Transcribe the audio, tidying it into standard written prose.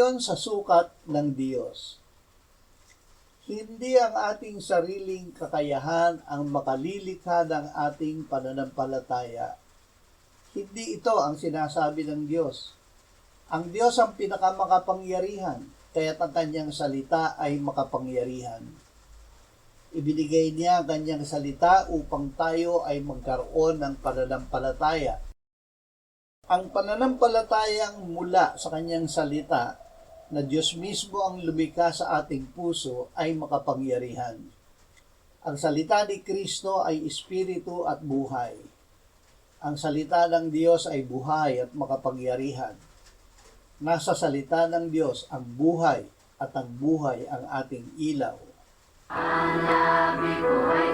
ayon sa sukat ng Diyos. Hindi ang ating sariling kakayahan ang makalilikha ng ating pananampalataya. Hindi ito ang sinasabi ng Diyos. Ang Diyos ang pinakamakapangyarihan, kaya't ang kanyang salita ay makapangyarihan. Ibinigay niya ang kanyang salita upang tayo ay magkaroon ng pananampalataya. Ang pananampalatayang mula sa kanyang salita na Diyos mismo ang lumikha sa ating puso ay makapangyarihan. Ang salita ni Kristo ay espiritu at buhay. Ang salita ng Diyos ay buhay at makapangyarihan. Nasa salita ng Diyos ang buhay at ang buhay ang ating ilaw. Ang labi ko ay